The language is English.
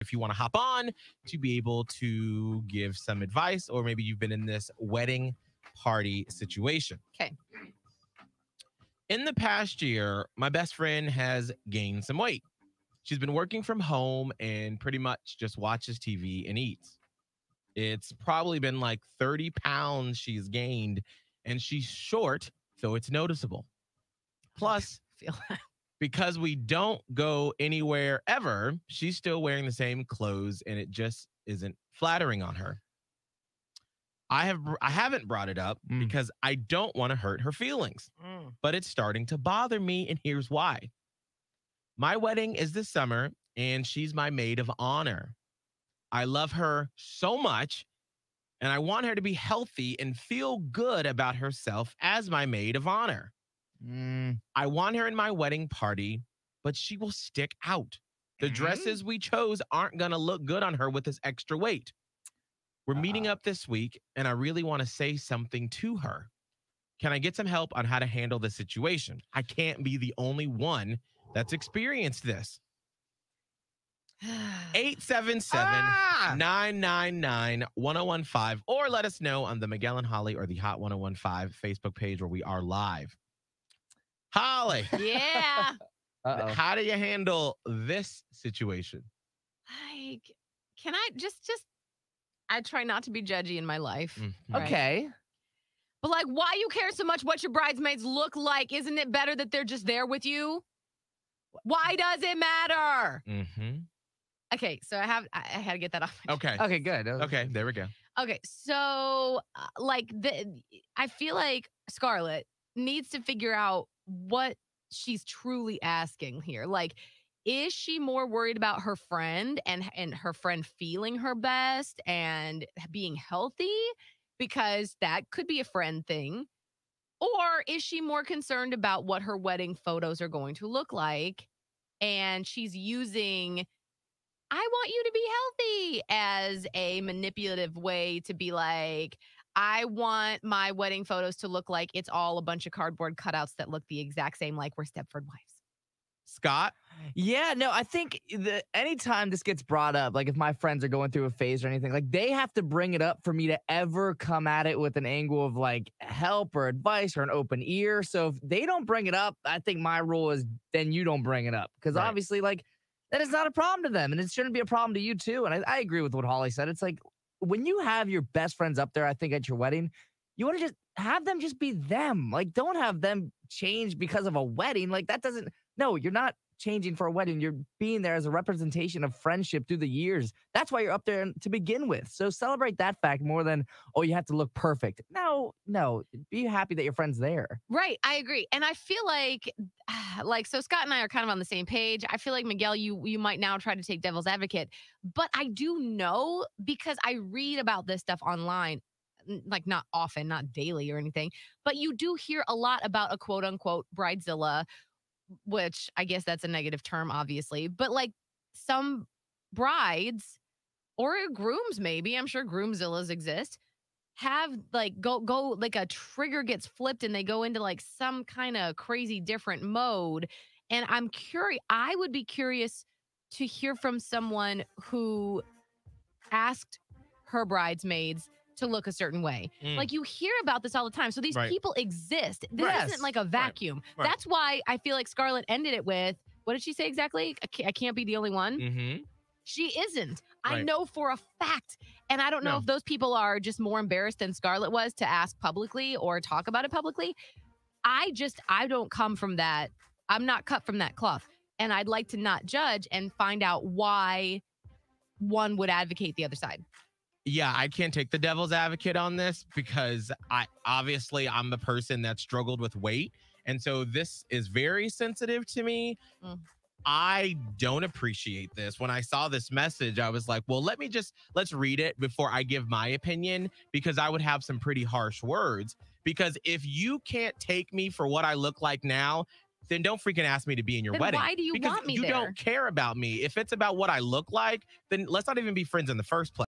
if you want to hop on to be able to give some advice, or maybe you've been in this wedding party situation. Okay. In the past year, my best friend has gained some weight. She's been working from home and pretty much just watches TV and eats. It's probably been like 30 pounds she's gained, and she's short, so it's noticeable. Plus, Feel that. because we don't go anywhere ever, she's still wearing the same clothes, and it just isn't flattering on her. I haven't brought it up because I don't want to hurt her feelings, but it's starting to bother me, and here's why. My wedding is this summer, and she's my maid of honor. I love her so much, and I want her to be healthy and feel good about herself as my maid of honor. I want her in my wedding party, but she will stick out. The dresses we chose aren't going to look good on her with this extra weight. We're meeting up this week, and I really want to say something to her. Can I get some help on how to handle the situation? I can't be the only one that's experienced this. 877-999-1015, or let us know on the Miguel and Holly or the Hot 1015 Facebook page where we are live. Holly, Yeah. how do you handle this situation? Like, can I just I try not to be judgy in my life. right? Okay. But like, why you care so much what your bridesmaids look like? Isn't it better that they're just there with you? Why does it matter? Okay, so I had to get that off. Okay. Okay, good. Okay, there we go. Okay, so I feel like Scarlett needs to figure out what she's truly asking here. Like, is she more worried about her friend and her friend feeling her best and being healthy? Because that could be a friend thing. Or is she more concerned about what her wedding photos are going to look like? And she's using, I want you to be healthy as a manipulative way to be like, I want my wedding photos to look like it's all a bunch of cardboard cutouts that look the exact same, like we're Stepford wives. Scott? Yeah, no, I think anytime this gets brought up, like if my friends are going through a phase or anything, like they have to bring it up for me to ever come at it with an angle of like help or advice or an open ear. So if they don't bring it up, I think my rule is then you don't bring it up. Because obviously, like, that is not a problem to them. And it shouldn't be a problem to you too. And I agree with what Holly said. It's like when you have your best friends up there, I think at your wedding, you want to just have them just be them. Like, don't have them change because of a wedding. Like, that doesn't, no, you're not changing for a wedding. You're being there as a representation of friendship through the years. That's why you're up there to begin with. So celebrate that fact more than, oh, you have to look perfect. No, be happy that your friend's there. Right. I agree. And I feel like, so Scott and I are kind of on the same page. I feel like, Miguel, you might now try to take devil's advocate, but I do know because I read about this stuff online, like not often, not daily or anything, but you do hear a lot about a quote unquote bridezilla, which I guess that's a negative term, obviously, but like some brides or grooms, maybe, I'm sure groomzillas exist, have like go like a trigger gets flipped and they go into like some kind of crazy different mode. And I would be curious to hear from someone who asked her bridesmaids to look a certain way. Like you hear about this all the time. So these people exist. This isn't like a vacuum. Right. That's why I feel like Scarlett ended it with, what did she say exactly? I can't be the only one. She isn't. I know for a fact. And I don't know if those people are just more embarrassed than Scarlett was to ask publicly or talk about it publicly. I don't come from that. I'm not cut from that cloth. And I'd like to not judge and find out why one would advocate the other side. Yeah, I can't take the devil's advocate on this because I'm the person that struggled with weight. And so this is very sensitive to me. I don't appreciate this. When I saw this message, I was like, well, let's read it before I give my opinion, because I would have some pretty harsh words. Because if you can't take me for what I look like now, then don't freaking ask me to be in your Then wedding. why do you because want me you there? don't care about me. If it's about what I look like, then let's not even be friends in the first place.